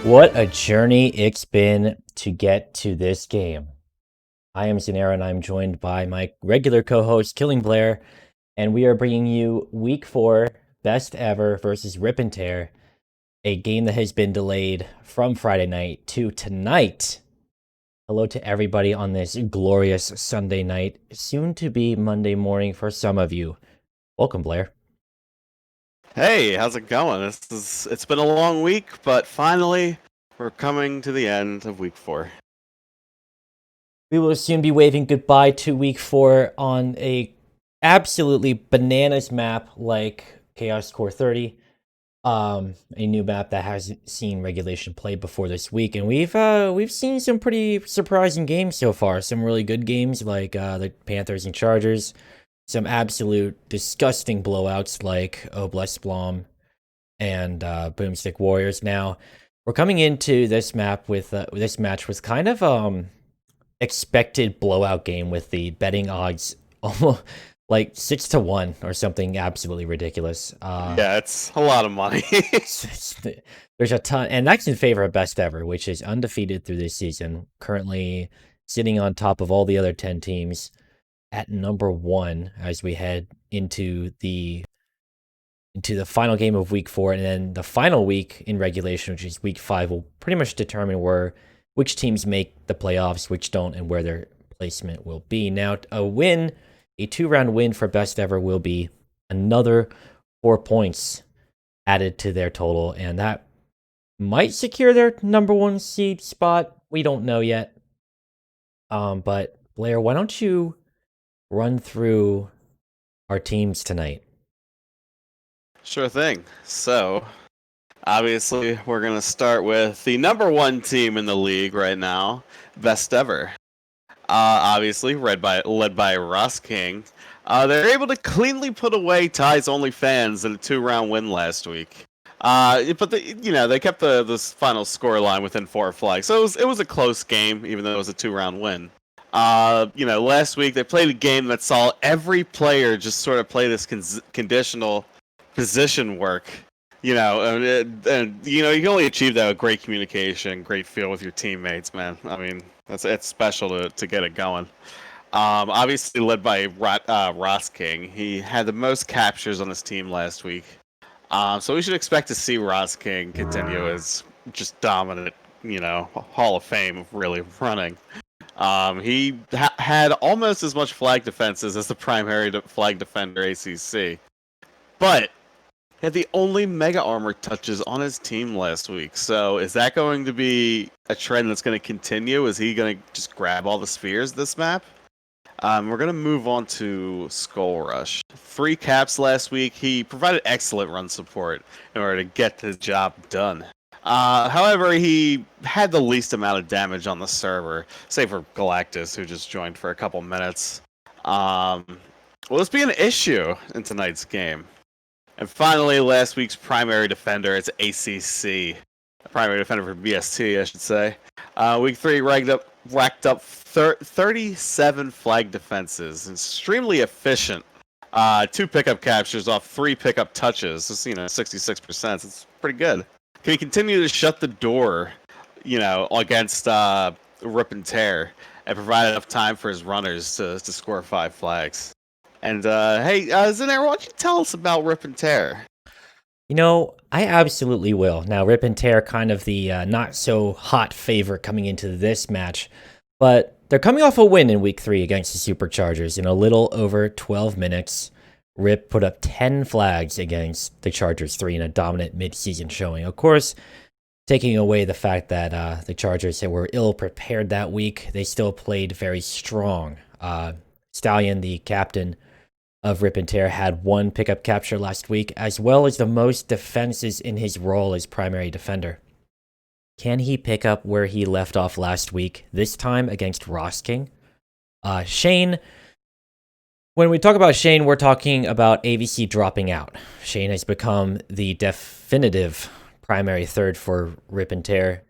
What a journey it's been to get to this game. I am Xenaero, and I'm joined by my regular co-host, KBlair, and we are bringing you Week 4 Best Ever versus Rip and Tear, a game that has been delayed from Friday night to tonight. Hello to everybody on this glorious Sunday night, soon to be Monday morning for some of you. Welcome, Blair. Hey, how's it going? It's been a long week, but finally we're coming to the end of week 4. We will soon be waving goodbye to Week 4 on a absolutely bananas map like Chaos Core 30. A new map that hasn't seen regulation play before this week, and we've seen some pretty surprising games so far. Some really good games like the Panthers and Chargers. Some absolute disgusting blowouts like Oblast and Boomstick Warriors. Now we're coming into this map with this match with kind of expected blowout game with the betting odds almost like 6-1 or something absolutely ridiculous. Yeah, it's a lot of money. There's a ton, and that's in favor of Best Ever, which is undefeated through this season, currently sitting on top of all the other 10 teams at number 1 as we head into the final game of week 4, and then the final week in regulation, which is week 5, will pretty much determine which teams make the playoffs, which don't, and where their placement will be. Now, a 2-round win for Best Ever will be another 4 points added to their total, and that might secure their number 1 seed spot. We don't know yet. But Blair, why don't you run through our teams tonight? Sure thing. So, obviously, we're going to start with the number 1 team in the league right now, Best Ever. Obviously, led by Ross King. They're able to cleanly put away Ty's OnlyFans in a 2-round win last week. But they kept this final score line within 4 flags, so it was a close game, even though it was a 2-round win. Last week they played a game that saw every player just sort of play this conditional position work. And you can only achieve that with great communication, great feel with your teammates, man. I mean, it's special to get it going. Obviously led by Ross King. He had the most captures on his team last week. So we should expect to see Ross King continue as just dominant, Hall of Fame really running. He had almost as much flag defenses as the primary flag defender ACC, but he had the only mega armor touches on his team last week. So is that going to be a trend that's going to continue? Is he going to just grab all the spheres this map? We're going to move on to Skull Rush. 3 caps last week. He provided excellent run support in order to get the job done. However, he had the least amount of damage on the server, save for Galactus, who just joined for a couple minutes. Will this be an issue in tonight's game? And finally, last week's primary defender, it's ACC. Primary defender for BST, I should say. Week 3 racked up 37 flag defenses. Extremely efficient. 2 pickup captures off 3 pickup touches. It's 66%. It's pretty good. Can he continue to shut the door, against Rip and Tear and provide enough time for his runners to score 5 flags? And hey, Xenaero, why don't you tell us about Rip and Tear? I absolutely will. Now, Rip and Tear kind of the not so hot favorite coming into this match, but they're coming off a win in week 3 against the Superchargers in a little over 12 minutes. Rip put up 10 flags against the Chargers 3 in a dominant mid-season showing. Of course, taking away the fact that the Chargers were ill-prepared that week, they still played very strong. Stallion, the captain of Rip and Tear, had 1 pickup capture last week, as well as the most defenses in his role as primary defender. Can he pick up where he left off last week, this time against Ross King? Shane, when we talk about Shane, we're talking about AVC dropping out. Shane has become the definitive primary third for Rip and Tear.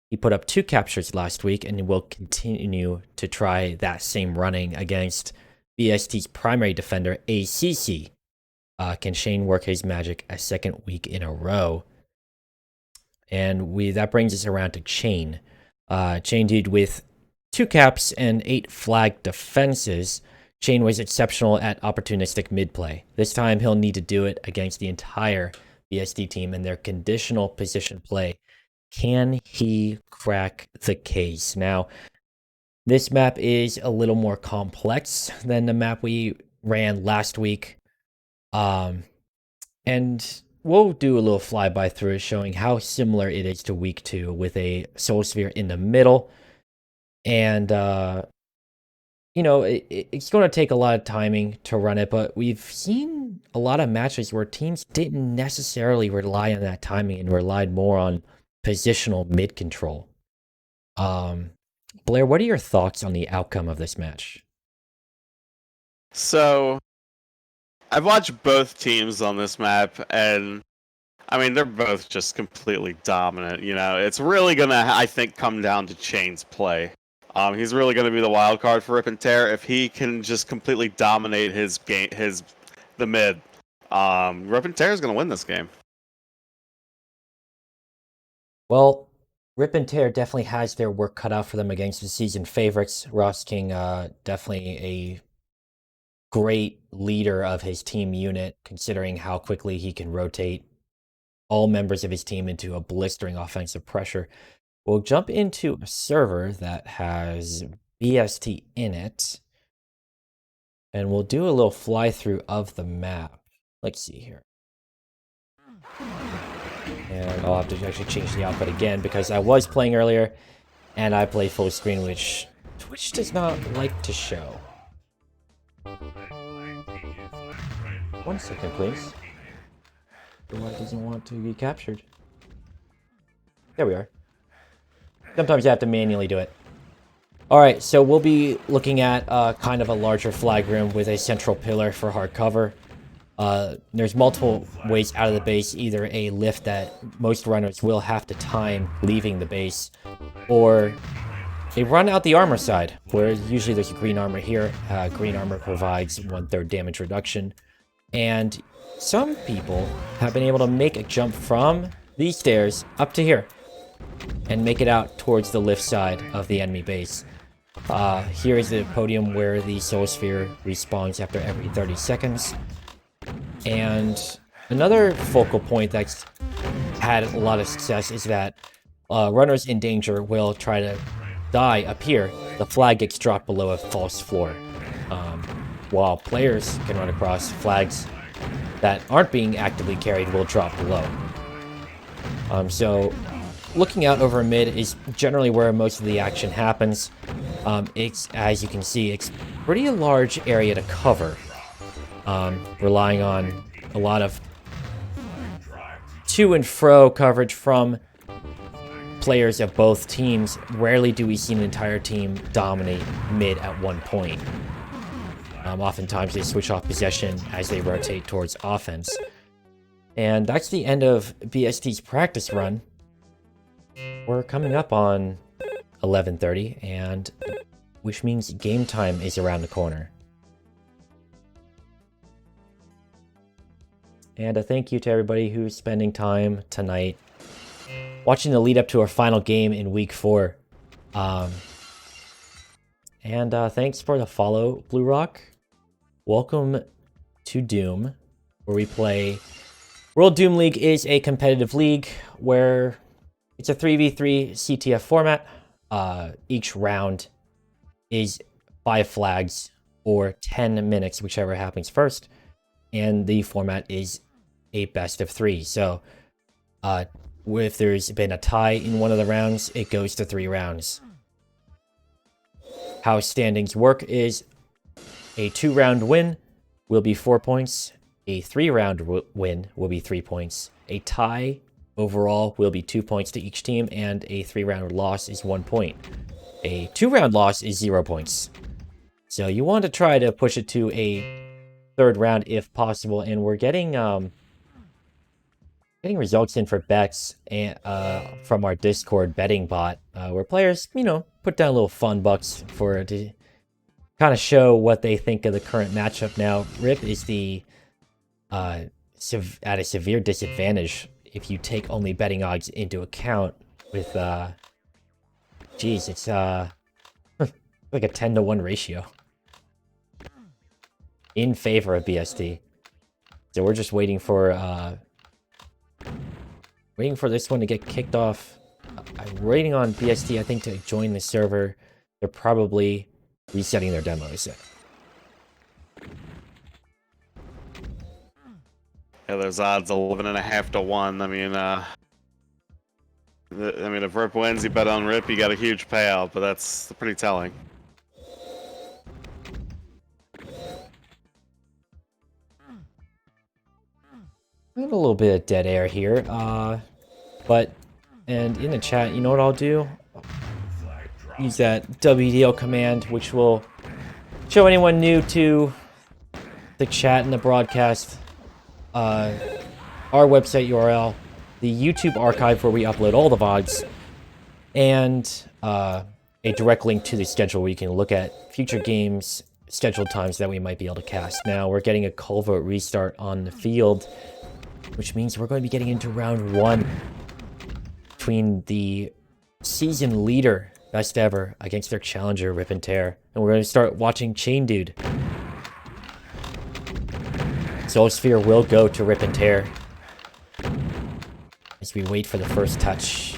He put up 2 captures last week and will continue to try that same running against BST's primary defender, ACC. Can Shane work his magic a second week in a row? And that brings us around to Chain. Chain Dude with 2 caps and 8 flag defenses. Chain was exceptional at opportunistic mid play. This time he'll need to do it against the entire BST team and their conditional position play. Can he crack the case? Now, this map is a little more complex than the map we ran last week. And we'll do a little flyby through it, showing how similar it is to week 2 with a Soul Sphere in the middle. And, it's going to take a lot of timing to run it, but we've seen a lot of matches where teams didn't necessarily rely on that timing and relied more on positional mid control. Blair, what are your thoughts on the outcome of this match? So, I've watched both teams on this map, and I mean, they're both just completely dominant. It's really gonna, I think, come down to Chain's play. He's really gonna be the wild card for Rip and Tear if he can just completely dominate his game, the mid. Rip and Tear is gonna win this game. Well, Rip and Tear definitely has their work cut out for them against the season favorites. Ross King, definitely a great leader of his team unit, considering how quickly he can rotate all members of his team into a blistering offensive pressure. We'll jump into a server that has BST in it, and we'll do a little fly through of the map. Let's see here. And I'll have to actually change the output again because I was playing earlier and I play full screen, which Twitch does not like to show. 1 second, please. Why doesn't want to be captured? There we are. Sometimes you have to manually do it. Alright, so we'll be looking at kind of a larger flag room with a central pillar for hard cover. There's multiple ways out of the base, either a lift that most runners will have to time leaving the base, or a run out the armor side, where usually there's a green armor here. Green armor provides 1/3 damage reduction, and some people have been able to make a jump from these stairs up to here, and make it out towards the lift side of the enemy base. Here is the podium where the Soul Sphere respawns after every 30 seconds. And another focal point that's had a lot of success is that runners in danger will try to die up here. The flag gets dropped below a false floor. While players can run across, flags that aren't being actively carried will drop below. So looking out over mid is generally where most of the action happens. It's, as you can see, it's pretty a large area to cover. Relying on a lot of to and fro coverage from players of both teams. Rarely do we see an entire team dominate mid at one point. Oftentimes they switch off possession as they rotate towards offense. And that's the end of BST's practice run. We're coming up on 11:30, and which means game time is around the corner. And a thank you to everybody who's spending time tonight watching the lead up to our final game in week 4. Thanks for the follow, Blue Rock. Welcome to Doom, where we play... World Doom League is a competitive league where it's a 3v3 CTF format. Each round is 5 flags or 10 minutes, whichever happens first. And the format is a best of 3. So if there's been a tie in one of the rounds, it goes to 3 rounds. How standings work is a 2-round win will be 4 points. A 3-round win will be 3 points. A tie overall will be 2 points to each team, and a 3-round loss is 1 point. A 2-round loss is 0 points. So you want to try to push it to a 3rd round if possible, and we're getting results in for bets and from our Discord betting bot, where players, put down little fun bucks to kind of show what they think of the current matchup. Now, Rip is at a severe disadvantage if you take only betting odds into account with, geez, it's, like a 10-to-1 ratio in favor of BST. So we're just waiting for this one to get kicked off. I'm waiting on BST, I think, to join the server. They're probably resetting their demos. Yeah, those odds 11.5 to 1. I mean, if Rip wins, you bet on Rip, you got a huge payout, but that's pretty telling. I have a little bit of dead air here, and in the chat, you know what I'll do? Use that WDL command, which will show anyone new to the chat and the broadcast our website URL, the YouTube archive where we upload all the VODs, and a direct link to the schedule where you can look at future games, scheduled times that we might be able to cast. Now, we're getting a call vote restart on the field, which means we're going to be getting into round 1 between the season leader, Best Ever, against their challenger, Rip and Tear. And we're going to start watching Chain Dude. Soul Sphere will go to Rip and Tear as we wait for the first touch.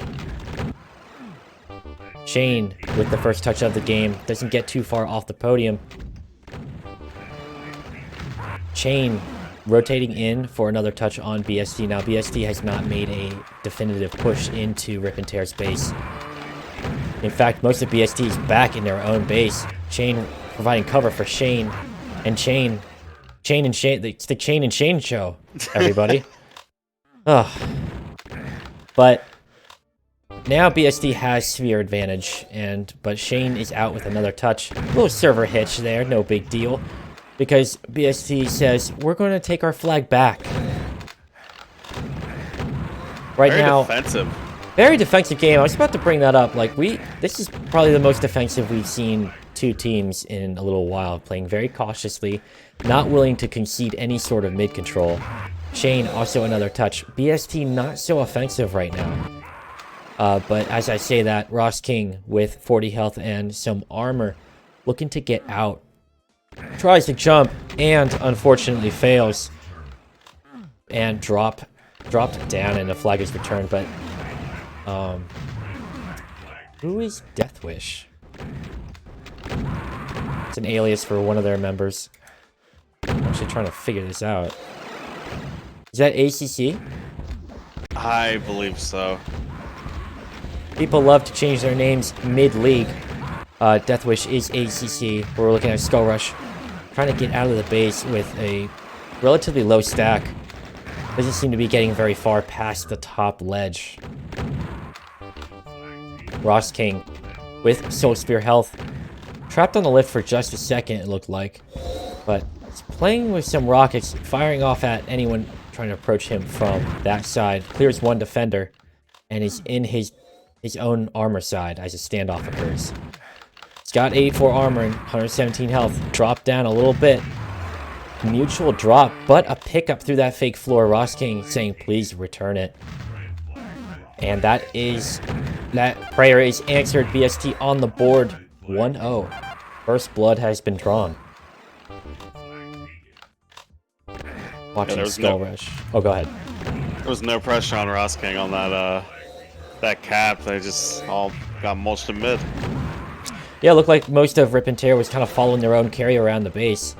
Shane, with the first touch of the game, doesn't get too far off the podium. Shane rotating in for another touch on BST. Now, BST has not made a definitive push into Rip and Tear space. In fact, most of BST is back in their own base. Shane providing cover for Shane. And Shane and Shane, it's the Chain and Shane show, everybody. Ugh. But now BST has sphere advantage, but Shane is out with another touch. A little server hitch there, no big deal. Because BST says, we're going to take our flag back. Right now, defensive. Very defensive game. I was about to bring that up. This is probably the most defensive we've seen two teams in a little while, playing very cautiously, not willing to concede any sort of mid-control. Shane, also another touch. BST not so offensive right now. But as I say that, Ross King with 40 health and some armor, looking to get out. Tries to jump, and unfortunately fails. And dropped down, and the flag is returned, but... who is Deathwish? It's an alias for one of their members. I'm actually trying to figure this out. Is that ACC? I believe so. People love to change their names mid-league. Deathwish is ACC. We're looking at Skull Rush. Trying to get out of the base with a relatively low stack. Doesn't seem to be getting very far past the top ledge. Ross King with Soul Spear health. Trapped on the lift for just a second, it looked like. But he's playing with some rockets, firing off at anyone trying to approach him from that side. Clears one defender, and is in his own armor side as a standoff occurs. He's got 84 armor and 117 health. Dropped down a little bit. Mutual drop, but a pickup through that fake floor. Ross King saying, please return it. And that prayer is answered. BST on the board. 1-0. First blood has been drawn. Watching Skull Rush. Oh, go ahead. There was no pressure on Ross King on that cap. They just all got mulched in mid. Yeah, it looked like most of Rip and Tear was kind of following their own carry around the base.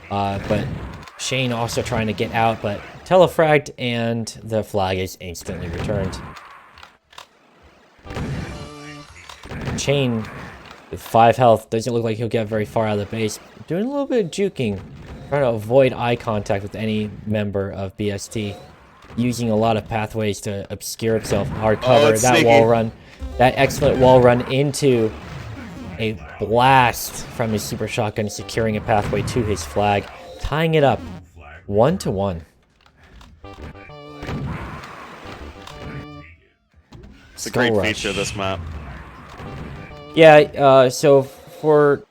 But Shane also trying to get out, but telefragged, and the flag is instantly returned. Chain with 5 health. Doesn't look like he'll get very far out of the base. Doing a little bit of juking. Trying to avoid eye contact with any member of BST. Using a lot of pathways to obscure himself. Hard cover. That sneaky wall run. That excellent wall run into a blast from his super shotgun, securing a pathway to his flag. Tying it up 1-1. It's a great feature of this map. Yeah, so for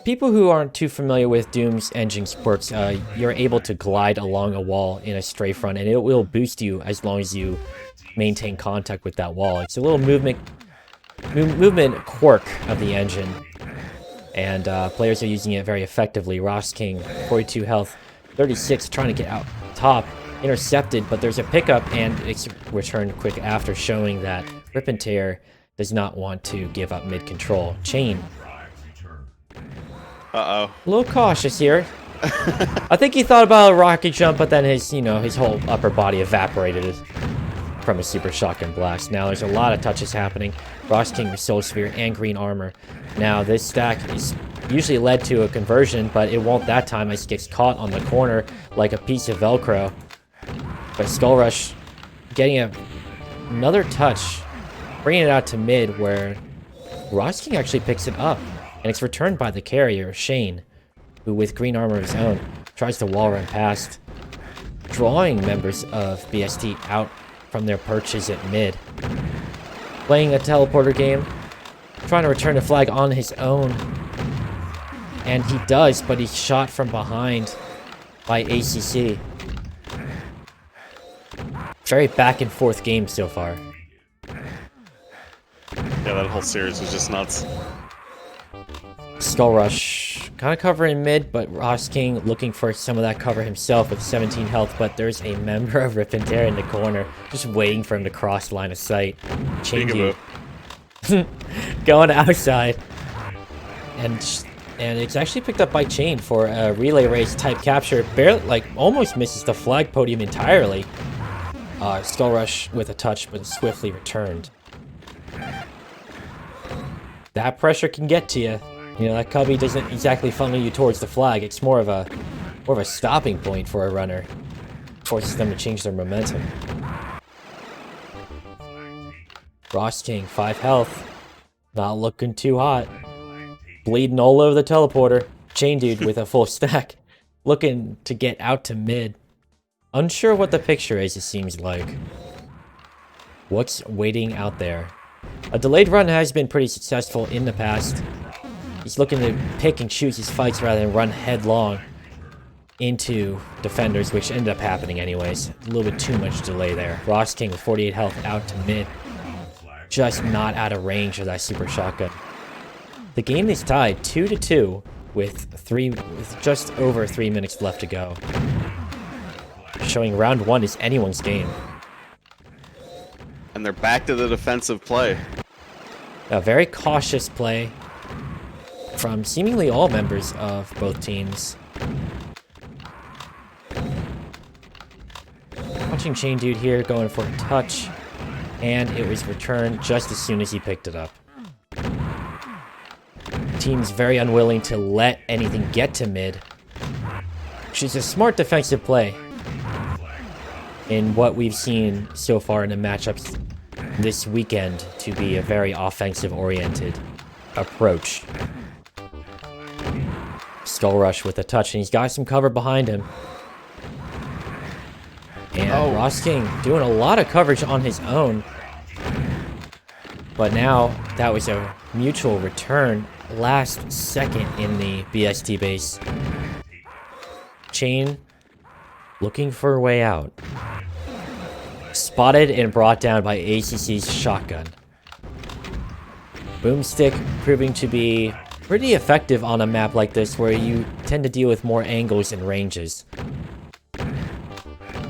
people who aren't too familiar with Doom's engine quirks, you're able to glide along a wall in a strafe front, and it will boost you as long as you maintain contact with that wall. It's a little movement quirk of the engine, and players are using it very effectively. Ross King, 42 health, 36, trying to get out top, intercepted, but there's a pickup, and it's returned quick after, showing that Rip and Tear does not want to give up mid-control. Chain. Uh-oh. A little cautious here. I think he thought about a rocket jump, but then his whole upper body evaporated from a super shotgun blast. Now there's a lot of touches happening. Ross King with Soul Sphere and green armor. Now this stack is usually led to a conversion, but it won't that time as he gets caught on the corner like a piece of Velcro. But Skull Rush getting another touch, bringing it out to mid, where Ross King actually picks it up, and it's returned by the carrier, Shane, who with green armor of his own tries to wall run past, drawing members of BST out from their perches at mid. Playing a teleporter game, trying to return the flag on his own, and he does, but he's shot from behind by ACC. Very back and forth game so far. Yeah, that whole series was just nuts. Skull Rush kind of covering mid, but Ross King looking for some of that cover himself with 17 health, but there's a member of Rip and Tear in the corner just waiting for him to cross line of sight. Changing. Going outside. And it's actually picked up by Chain for a relay race type capture. Barely, like, almost misses the flag podium entirely. Skull Rush with a touch, but swiftly returned. That pressure can get to you. You know, that cubby doesn't exactly funnel you towards the flag. It's more of a stopping point for a runner. Forces them to change their momentum. Ross King, 5 health. Not looking too hot. Bleeding all over the teleporter. Chain Dude with a full stack. Looking to get out to mid. Unsure what the picture is, it seems like. What's waiting out there? A delayed run has been pretty successful in the past. He's looking to pick and choose his fights rather than run headlong into defenders, which ended up happening anyways. A little bit too much delay there. Ross King with 48 health out to mid. Just not out of range of that super shotgun. The game is tied 2-2 with just over 3 minutes left to go. Showing round 1 is anyone's game. And they're back to the defensive play. A very cautious play from seemingly all members of both teams. Watching Chain Dude here going for a touch, and it was returned just as soon as he picked it up. Team's very unwilling to let anything get to mid, which is a smart defensive play in what we've seen so far in the matchups this weekend to be a very offensive-oriented approach. Skull Rush with a touch, and he's got some cover behind him. And Ross King doing a lot of coverage on his own. But now, that was a mutual return last second in the BST base. Chain looking for a way out. Spotted and brought down by ACC's shotgun. Boomstick proving to be pretty effective on a map like this where you tend to deal with more angles and ranges.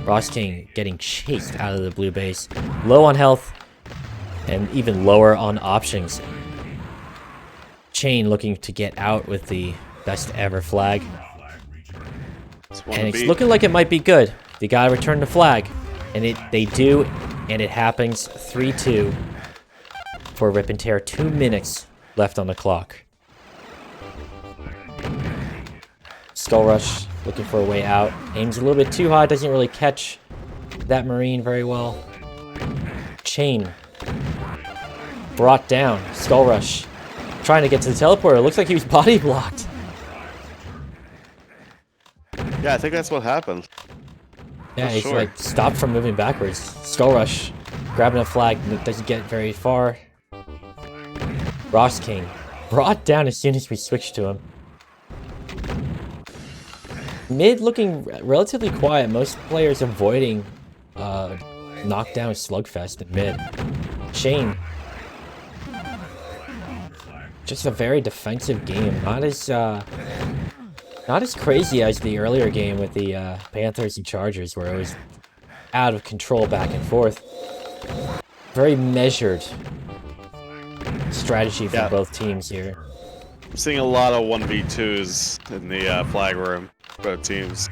Ross King getting chased out of the blue base. Low on health and even lower on options. Chain looking to get out with the best ever flag. And it's looking like it might be good. They gotta return the flag. And they do, and it happens 3-2 for Rip and Tear. 2 minutes left on the clock. Skull Rush looking for a way out. Aims a little bit too high, doesn't really catch that Marine very well. Chain brought down. Skull Rush trying to get to the teleporter. Looks like he was body blocked. Yeah, I think that's what happened. Yeah, he's like stopped from moving backwards. Skull Rush grabbing a flag, doesn't get very far. Ross King brought down as soon as we switched to him. Mid looking relatively quiet. Most players avoiding knockdown slugfest in mid. Shane, just a very defensive game. Not as crazy as the earlier game with the Panthers and Chargers, where it was out of control back and forth. Very measured strategy from both teams here. I'm seeing a lot of 1v2s in the flag room, both teams.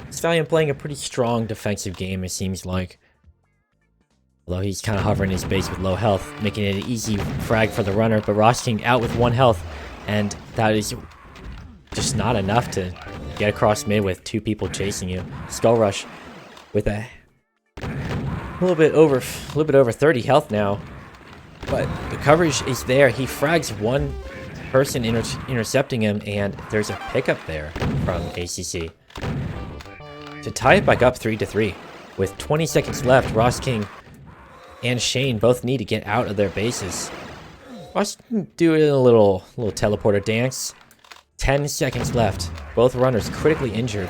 Stallion playing a pretty strong defensive game, it seems like. Although he's kind of hovering his base with low health, making it an easy frag for the runner. But Ross King out with 1 health, and that is just not enough to get across mid with 2 people chasing you. Skull Rush with a little bit over 30 health now, but the coverage is there. He frags 1 person intercepting him, and there's a pickup there from ACC to tie it back up 3-3 with 20 seconds left. Ross King and Shane both need to get out of their bases. Ross doing a little teleporter dance. 10 seconds left. Both runners critically injured.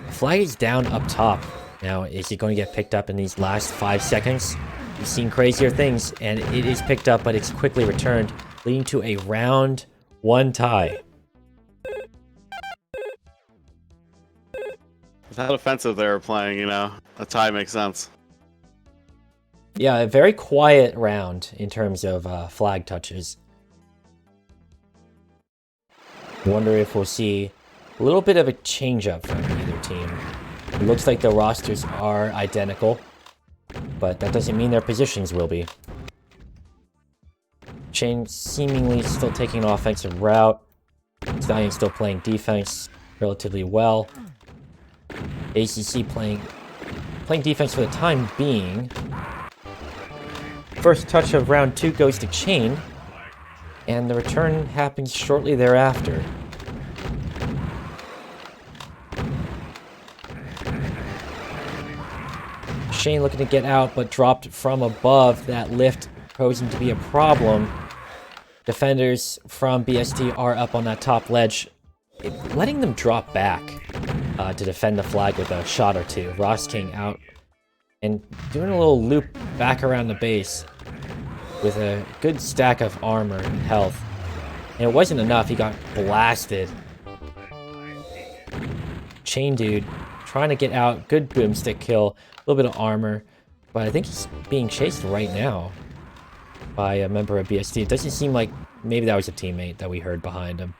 Flag is down up top. Now, is he going to get picked up in these last 5 seconds? We've seen crazier things, and it is picked up, but it's quickly returned, leading to a round 1 tie. With how defensive they were playing, you know, a tie makes sense. Yeah, a very quiet round in terms of flag touches. Wonder if we'll see a little bit of a change-up from either team. It looks like the rosters are identical, but that doesn't mean their positions will be. Shane seemingly still taking an offensive route. Stallion still playing defense relatively well. ACC playing defense for the time being. First touch of round 2 goes to Chain, and the return happens shortly thereafter. Shane looking to get out, but dropped from above. That lift posing to be a problem. Defenders from BST are up on that top ledge, letting them drop back to defend the flag with a shot or 2. Ross King out and doing a little loop back around the base with a good stack of armor and health. And it wasn't enough, he got blasted. Chain Dude trying to get out, good boomstick kill, a little bit of armor, but I think he's being chased right now by a member of BST. It doesn't seem like maybe that was a teammate that we heard behind him.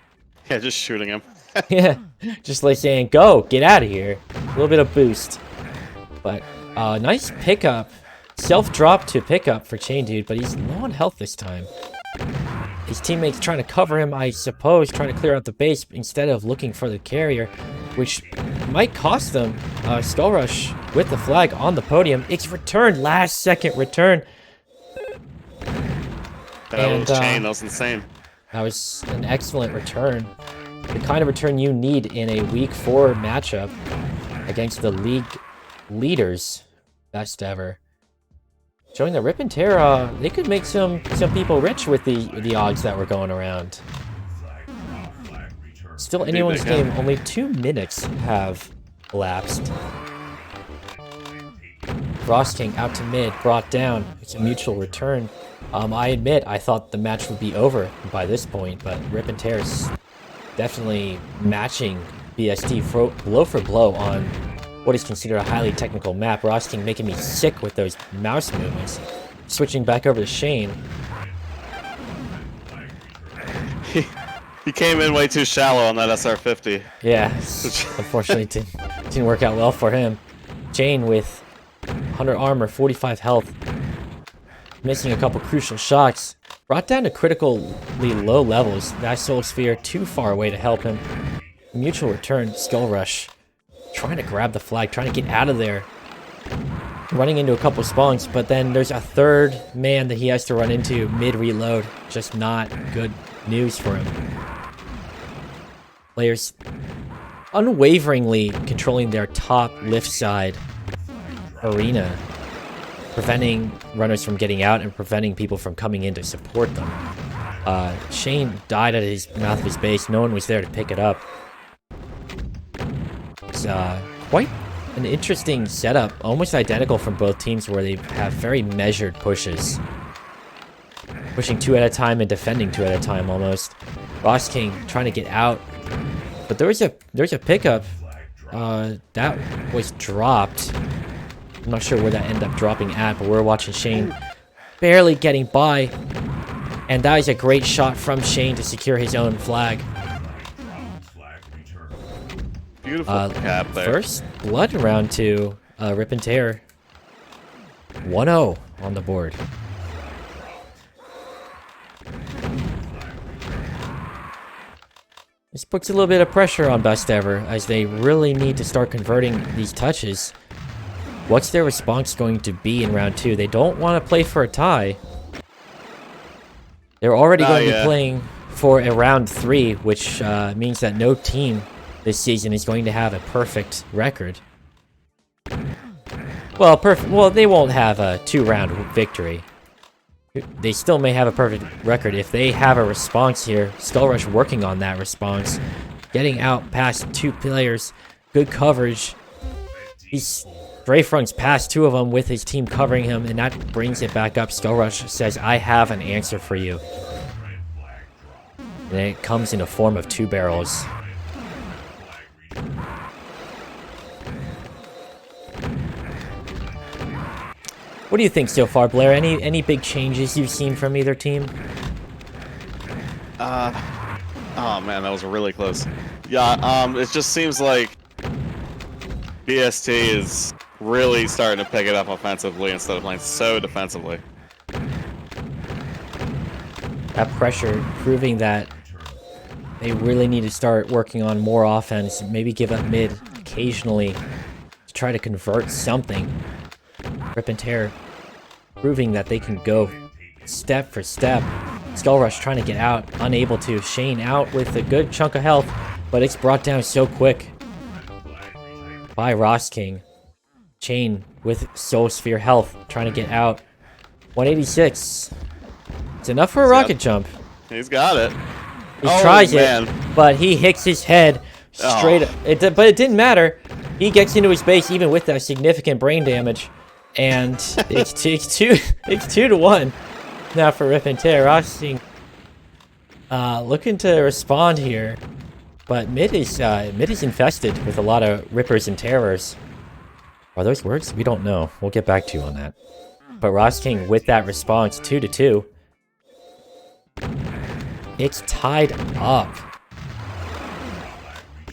Yeah, just shooting him. Yeah, just like saying, go, get out of here. A little bit of boost. But nice pickup. Self-drop to pickup for Chain Dude, but he's low on health this time. His teammates trying to cover him, I suppose, trying to clear out the base instead of looking for the carrier, which might cost them. Skull Rush with the flag on the podium. It's returned, last second return. That was Chain, that was insane. That was an excellent return. The kind of return you need in a week 4 matchup against the league leaders. Best ever. Showing that Rip and Tear, they could make some people rich with the odds that were going around. Still anyone's game. Only 2 minutes have elapsed. Ross King out to mid, brought down. It's a mutual return. I admit, I thought the match would be over by this point, but Rip and Tear is definitely matching BST blow for blow on what is considered a highly technical map. Ross King making me sick with those mouse movements. Switching back over to Shane. He came in way too shallow on that SR50. Yeah, unfortunately didn't work out well for him. Shane with 100 armor, 45 health. Missing a couple crucial shots. Brought down to critically low levels. That Soul Sphere too far away to help him. Mutual return, Skull Rush. Trying to grab the flag, trying to get out of there. Running into a couple spawns, but then there's a third man that he has to run into mid-reload. Just not good news for him. Players unwaveringly controlling their top lift side arena, preventing runners from getting out and preventing people from coming in to support them. Shane died at his mouth of his base. No one was there to pick it up. It's quite an interesting setup, almost identical from both teams, where they have very measured pushes. Pushing 2 at a time and defending 2 at a time almost. Ross King trying to get out. But there's a pickup that was dropped. I'm not sure where that ended up dropping at, but we're watching Shane barely getting by. And that is a great shot from Shane to secure his own flag. Beautiful cap there. First blood in round 2. Rip and Tear. 1-0 on the board. This puts a little bit of pressure on Best Ever, as they really need to start converting these touches. What's their response going to be in round 2? They don't want to play for a tie. They're already going to be playing for a round 3, which means that no team this season is going to have a perfect record. Well, they won't have a 2-round victory. They still may have a perfect record if they have a response here. Skull Rush working on that response. Getting out past 2 players. Good coverage. He's Strafe-runs past 2 of them with his team covering him, and that brings it back up. Skull Rush says, I have an answer for you. And it comes in the form of 2 barrels. What do you think so far, Blair? Any big changes you've seen from either team? Oh man, that was really close. Yeah, it just seems like BST is really starting to pick it up offensively instead of playing so defensively. That pressure proving that they really need to start working on more offense, maybe give up mid occasionally to try to convert something. Rip and Tear proving that they can go step for step. Skull Rush trying to get out, unable to. Shane out with a good chunk of health, but it's brought down so quick by Ross King. Shane with Soul Sphere health, trying to get out. 186. It's enough for a rocket jump. He's got it. He tries it, but he hits his head straight up. But it didn't matter. He gets into his base even with that significant brain damage. And it's 2-1 now for Rip and Tear. Ross King looking to respond here. But mid is infested with a lot of Rippers and Terrors. Are those words? We don't know. We'll get back to you on that. But Ross King with that response, 2-2. It's tied up.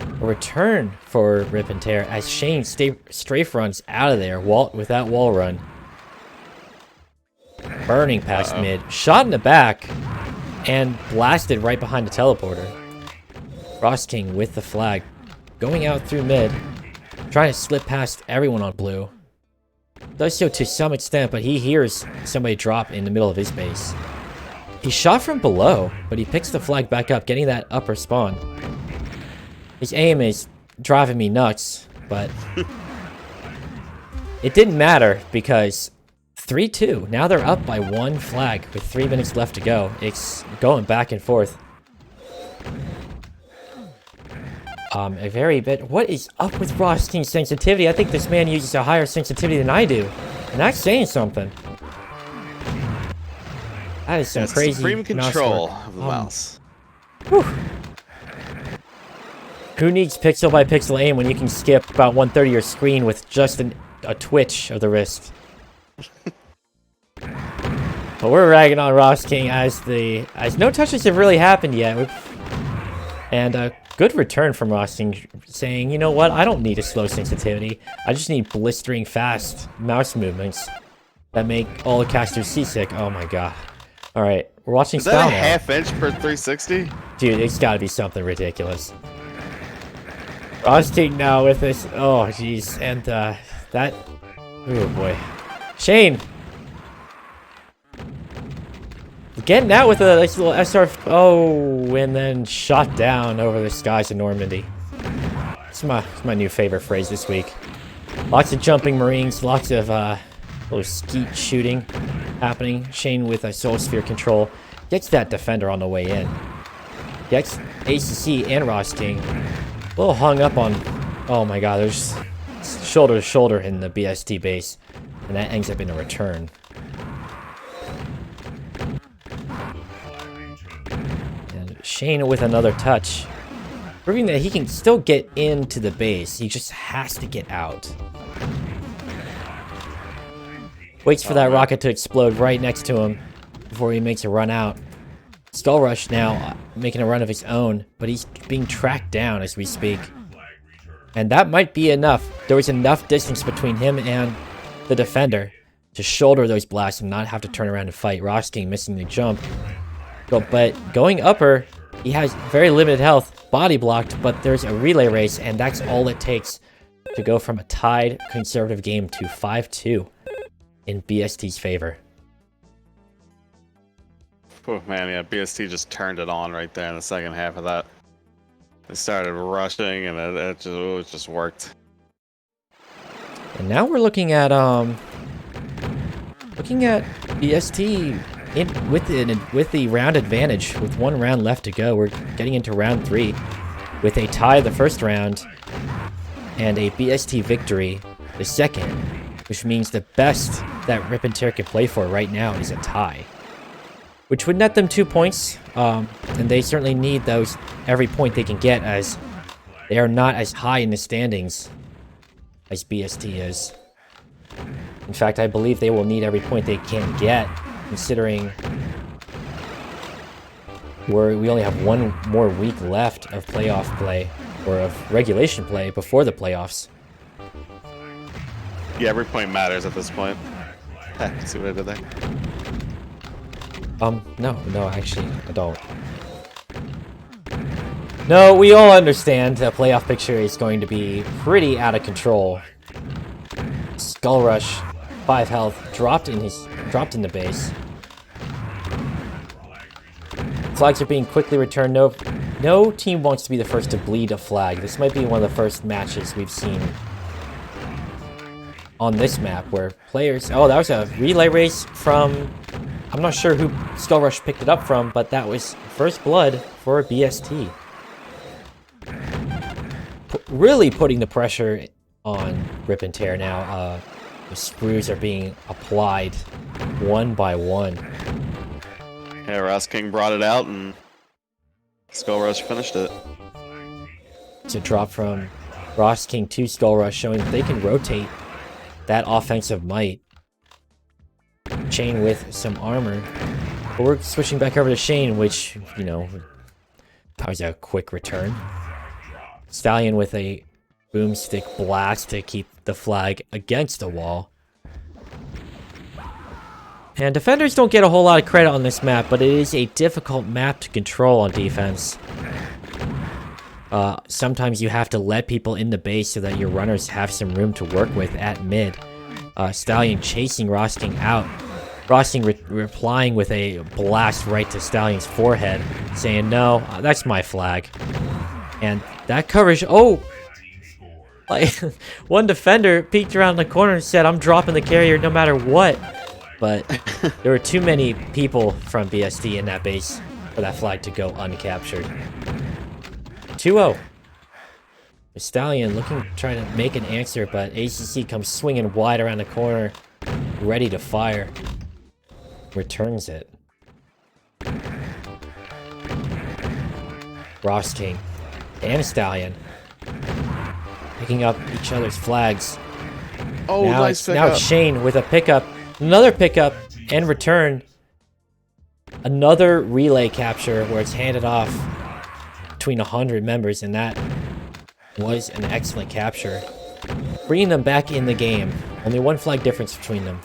A return for Rip and Tear as Shane strafe runs out of there with that wall run. Burning past mid. Shot in the back and blasted right behind the teleporter. Ross King with the flag. Going out through mid. Trying to slip past everyone on blue. Does so to some extent, but he hears somebody drop in the middle of his base. He shot from below, but he picks the flag back up, getting that upper spawn. His aim is driving me nuts, but it didn't matter because 3-2. Now they're up by 1 flag with 3 minutes left to go. It's going back and forth. What is up with Ross King's sensitivity? I think this man uses a higher sensitivity than I do, and that's saying something. That is some crazy supreme control of the mouse. Whew. Who needs pixel by pixel aim when you can skip about 1/3 of your screen with just a twitch of the wrist? But we're ragging on Ross King as no touches have really happened yet. And a good return from Ross King saying, you know what, I don't need a slow sensitivity. I just need blistering fast mouse movements that make all the casters seasick. Oh my god. Alright, we're watching Is that a half inch per 360? Dude, it's gotta be something ridiculous. Ross King now with this. Oh, jeez. And that. Oh boy. Shane! Getting out with a nice little SR. Oh, and then shot down over the skies of Normandy. It's my new favorite phrase this week. Lots of jumping Marines, lots of little skeet shooting. happening. Shane with a Soul Sphere control gets that defender on the way in. Gets ACC and Ross King a little hung up on. Oh my god, there's shoulder to shoulder in the BST base, and that ends up in a return. And Shane with another touch, proving that he can still get into the base. He just has to get out. Waits for that rocket to explode right next to him before he makes a run out. Skull Rush now making a run of his own, but he's being tracked down as we speak. And that might be enough. There was enough distance between him and the defender to shoulder those blasts and not have to turn around and fight. Ross King missing the jump. But going upper, he has very limited health, body blocked, but there's a relay race, and that's all it takes to go from a tied conservative game to 5-2 in BST's favor. Oh man, yeah, BST just turned it on right there in the second half of that. They started rushing, and it just worked. And now we're looking at BST with the round advantage, with 1 round left to go. We're getting into round 3 with a tie the first round and a BST victory the second, which means the best that Rip and Tear can play for right now is a tie, which would net them 2 points, and they certainly need those every point they can get, as they are not as high in the standings as BST is. In fact, I believe they will need every point they can get, considering we only have 1 more week left of playoff play, or of regulation play, before the playoffs. Yeah, every point matters at this point. See what I did there? No, actually, I don't. No, we all understand the playoff picture is going to be pretty out of control. Skull Rush, 5 health, dropped in the base. Flags are being quickly returned. No team wants to be the first to bleed a flag. This might be one of the first matches we've seen on this map where players... Oh, that was a relay race from... I'm not sure who Skull Rush picked it up from, but that was first blood for BST. Really putting the pressure on Rip and Tear now. The screws are being applied one by one. Yeah, Ross King brought it out, and Skull Rush finished it. It's a drop from Ross King to Skull Rush, showing that they can rotate that offensive might. Shane with some armor. But we're switching back over to Shane, which, you know, that was a quick return. Stallion with a boomstick blast to keep the flag against the wall. And defenders don't get a whole lot of credit on this map, but it is a difficult map to control on defense. Sometimes you have to let people in the base so that your runners have some room to work with at mid. Stallion chasing Ross King out. Ross King replying with a blast right to Stallion's forehead, saying, "No, that's my flag." And that coverage, oh! Like, one defender peeked around the corner and said, "I'm dropping the carrier no matter what." But there were too many people from BST in that base for that flag to go uncaptured. 2-0. The Stallion looking, trying to make an answer, but ACC comes swinging wide around the corner, ready to fire. Returns it. Ross King and Stallion picking up each other's flags. Oh, now nice pickup. Now it's Shane with a pickup. Another pickup and return. Another relay capture where it's handed off between 100 members, and that was an excellent capture. Bringing them back in the game. Only 1 flag difference between them.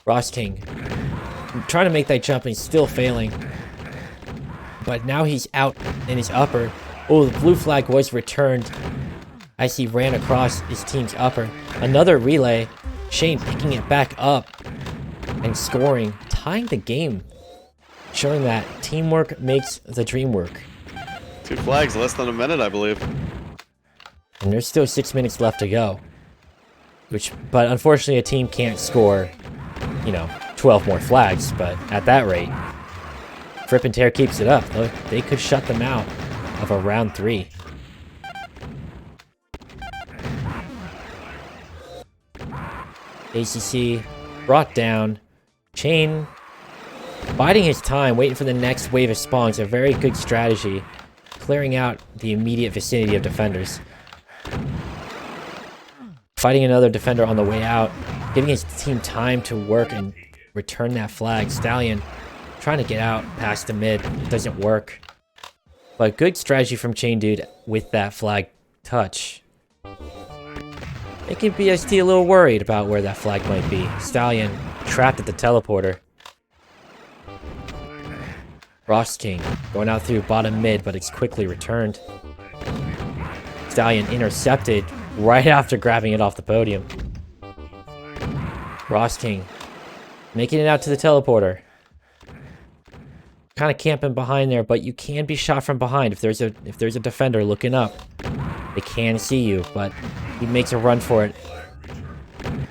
Ross King trying to make that jump and he's still failing. But now he's out in his upper. Oh, the blue flag was returned as he ran across his team's upper. Another relay. Shane picking it back up and scoring, tying the game, showing that teamwork makes the dream work. 2 flags, less than a minute, I believe. And there's still 6 minutes left to go. But unfortunately, a team can't score, you know, 12 more flags, but at that rate, if Rip and Tear keeps it up, they could shut them out of a round 3. ACC brought down. Chain biding his time, waiting for the next wave of spawns. A very good strategy, clearing out the immediate vicinity of defenders. Fighting another defender on the way out, giving his team time to work and return that flag. Stallion trying to get out past the mid. It doesn't work. But good strategy from Chain Dude with that flag touch. Making BST a little worried about where that flag might be. Stallion trapped at the teleporter. Ross King going out through bottom mid, but it's quickly returned. Stallion intercepted right after grabbing it off the podium. Ross King making it out to the teleporter. Kind of camping behind there, but you can be shot from behind if there's a defender looking up. They can see you, but he makes a run for it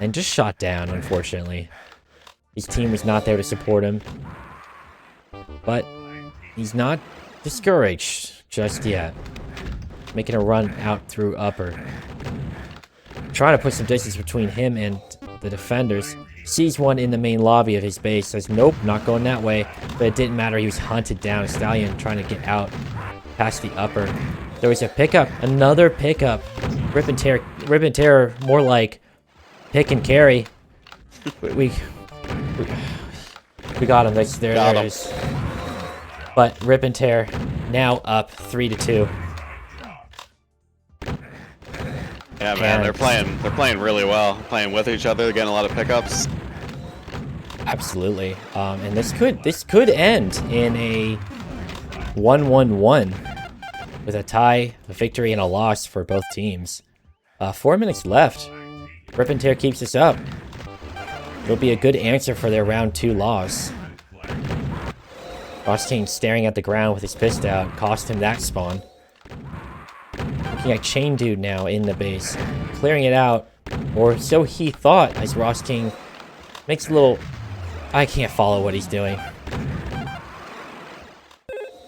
and just shot down, unfortunately. His team was not there to support him, but he's not discouraged just yet. Making a run out through upper. Trying to put some distance between him and the defenders. Sees one in the main lobby of his base. Says, nope, not going that way. But it didn't matter. He was hunted down. Stallion trying to get out past the upper. There was a pickup. Another pickup. Rip and Tear, more like pick and carry. We got him. There it is. But Rip and Tear now up 3-2. Yeah, man, they're playing really well. Playing with each other, getting a lot of pickups. Absolutely. And this could end in a 1-1-1 with a tie, a victory, and a loss for both teams. 4 minutes left. Rip and Tear keeps this up. It'll be a good answer for their round 2 loss. Ross King staring at the ground with his fist out, cost him that spawn. Looking at Chain Dude now in the base, clearing it out, or so he thought, as Ross King makes a little... I can't follow what he's doing.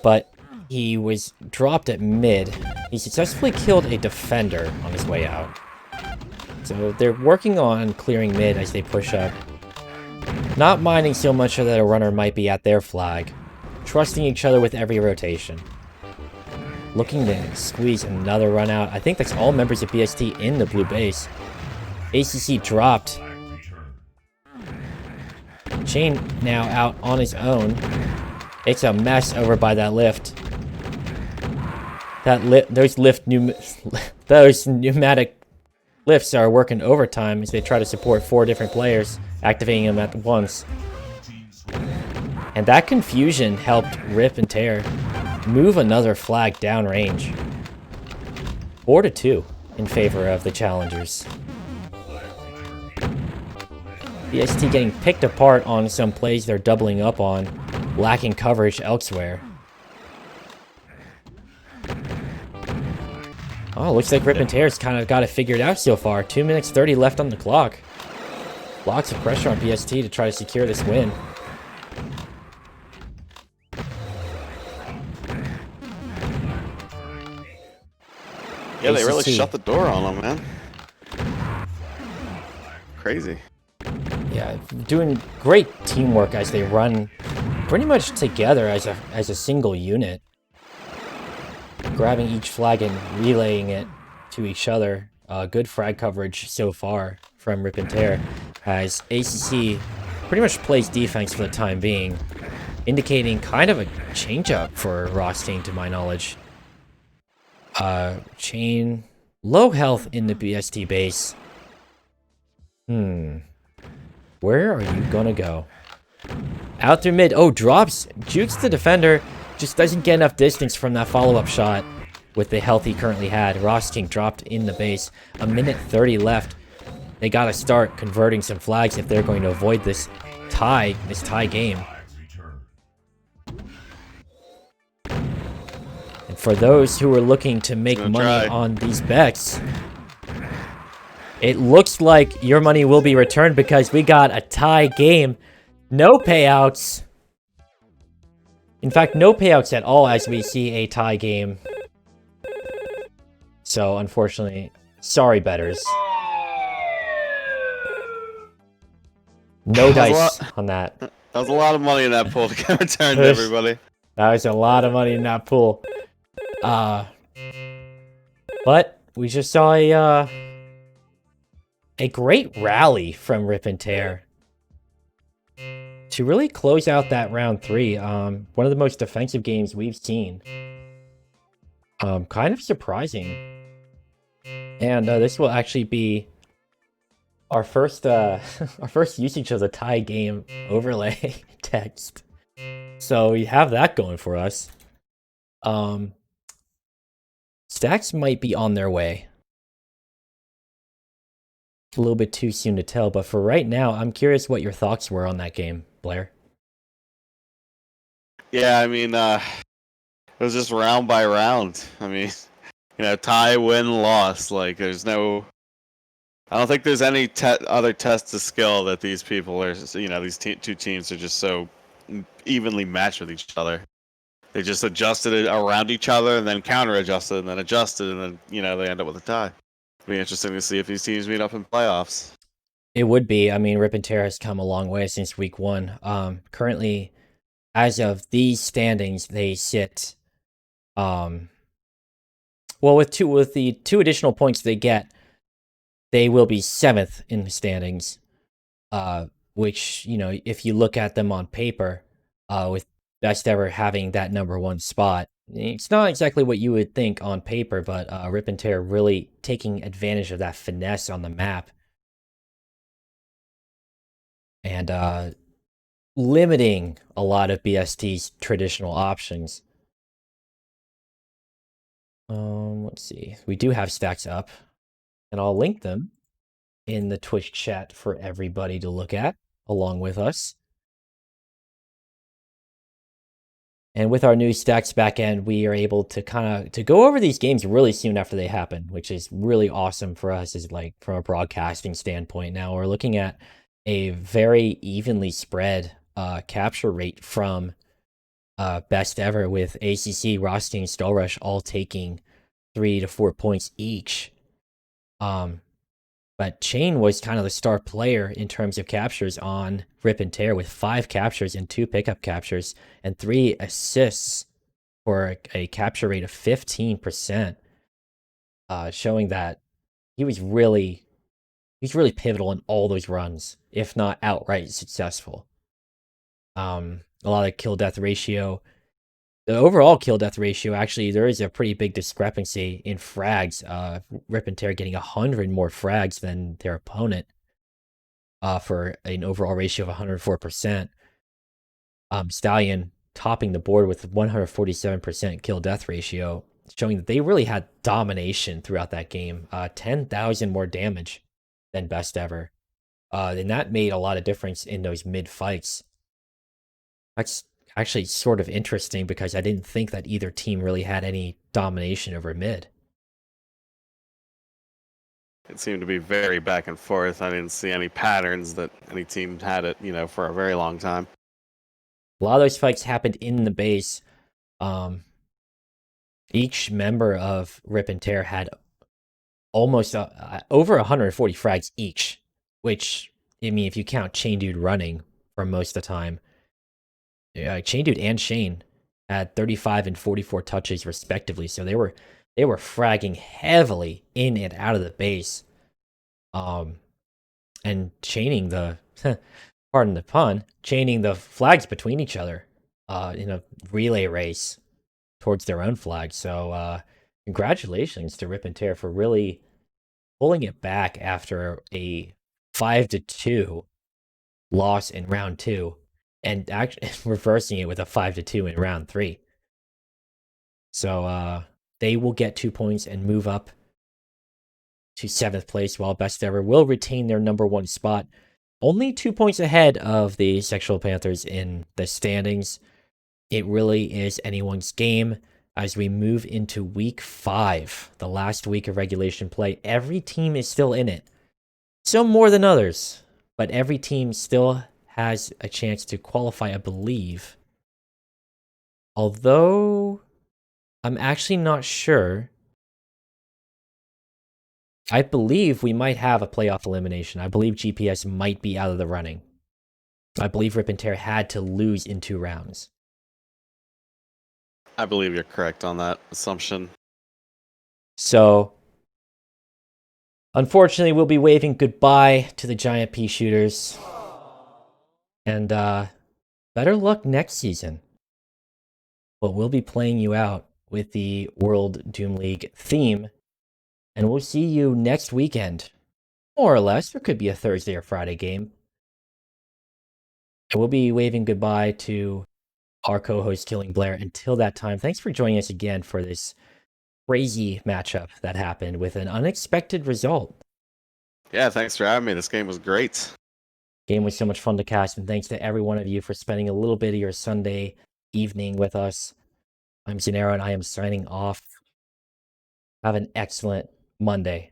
But he was dropped at mid. He successfully killed a defender on his way out. So they're working on clearing mid as they push up. Not minding so much that a runner might be at their flag. Trusting each other with every rotation. Looking to squeeze another run out. I think that's all members of BST in the blue base. ACC dropped. Chain now out on his own. It's a mess over by that lift. Those pneumatic lifts are working overtime as they try to support 4 different players, activating them at once. And that confusion helped Rip and Tear move another flag downrange. 4-2 in favor of the challengers. BST getting picked apart on some plays they're doubling up on, lacking coverage elsewhere. Oh, looks like Rip and Tear's kind of got it figured out so far. 2 minutes 30 left on the clock. Lots of pressure on BST to try to secure this win. Yeah, they really shut the door on them, man. Crazy. Yeah, doing great teamwork as they run pretty much together as a single unit. Grabbing each flag and relaying it to each other. Good frag coverage so far from Rip and Tear, as ACC pretty much plays defense for the time being, indicating kind of a change-up for Ross King, to my knowledge. Chain, low health in the BST base. Where are you gonna go? Out through mid. Oh, drops, jukes the defender. Just doesn't get enough distance from that follow-up shot with the health he currently had. Ross King dropped in the base. 1:30 left. They gotta start converting some flags if they're going to avoid this tie game. And for those who are looking to make money on these bets, it looks like your money will be returned because we got a tie game. No payouts. In fact, no payouts at all as we see a tie game. So, unfortunately, sorry, betters. No dice on that. That was a lot of money in that pool to get returned, everybody. That was a lot of money in that pool. But we just saw a great rally from Rip and Tear to really close out that round 3. One of the most defensive games we've seen. Kind of surprising. And this will actually be our first our first usage of the tie game overlay text. So we have that going for us. Stacks might be on their way. A little bit too soon to tell, but for right now, I'm curious what your thoughts were on that game, Blair. Yeah, I mean, it was just round by round. I mean, tie, win, loss. Like, there's no... I don't think there's any other test of skill that these people are, these two teams are just so evenly matched with each other. They just adjusted it around each other and then counter-adjusted and then adjusted and then, they end up with a tie. It'll be interesting to see if these teams meet up in playoffs. It would be. I mean, Rip and Tear has come a long way since week 1. Currently, as of these standings, they sit, well, with the 2 additional points they get, they will be 7th in the standings, which, if you look at them on paper, with Best Ever having that number 1 spot, it's not exactly what you would think on paper, but Rip and Tear really taking advantage of that finesse on the map and limiting a lot of BST's traditional options. Let's see. We do have stacks up, and I'll link them in the Twitch chat for everybody to look at along with us. And with our new stacks backend, we are able to to go over these games really soon after they happen, which is really awesome for us as from a broadcasting standpoint. Now we're looking at a very evenly spread capture rate from Best Ever, with ACC, Rosti, and Stallrush all taking 3 to 4 points each. But Chain was kind of the star player in terms of captures on Rip and Tear, with 5 captures and 2 pickup captures and 3 assists for a capture rate of 15%, showing that he was really pivotal in all those runs, if not outright successful. A lot of kill-death ratio. The overall kill-death ratio, actually, there is a pretty big discrepancy in frags. Rip and Tear getting 100 more frags than their opponent for an overall ratio of 104%. Stallion topping the board with 147% kill-death ratio, showing that they really had domination throughout that game. 10,000 more damage than Best Ever. And that made a lot of difference in those mid-fights. That's actually sort of interesting because I didn't think that either team really had any domination over mid. It seemed to be very back and forth. I didn't see any patterns that any team had it, for a very long time. A lot of those fights happened in the base. Each member of Rip and Tear had almost over 140 frags each, which, I mean, if you count Chain Dude running for most of the time, Chain Dude and Shane had 35 and 44 touches respectively, so they were fragging heavily in and out of the base, and chaining the pardon the pun, chaining the flags between each other in a relay race towards their own flag. So congratulations to Rip and Tear for really pulling it back after a 5-2 loss in round 2. And actually reversing it with a 5-2 in round 3. So they will get 2 points and move up to 7th place, while Best Ever will retain their number 1 spot. Only 2 points ahead of the Sexual Panthers in the standings. It really is anyone's game as we move into week 5, the last week of regulation play. Every team is still in it. Some more than others, but every team still has a chance to qualify, I believe. Although, I'm actually not sure. I believe we might have a playoff elimination. I believe GPS might be out of the running. I believe Rip and Tear had to lose in 2 rounds. I believe you're correct on that assumption. So, unfortunately, we'll be waving goodbye to the Giant Pea Shooters. And better luck next season. But we'll be playing you out with the World Doom League theme. And we'll see you next weekend. More or less. There could be a Thursday or Friday game. And we'll be waving goodbye to our co-host Killing Blair. Until that time, thanks for joining us again for this crazy matchup that happened with an unexpected result. Yeah, thanks for having me. This game was great. Game was so much fun to cast, and thanks to every one of you for spending a little bit of your Sunday evening with us. I'm Xenaero, and I am signing off. Have an excellent Monday.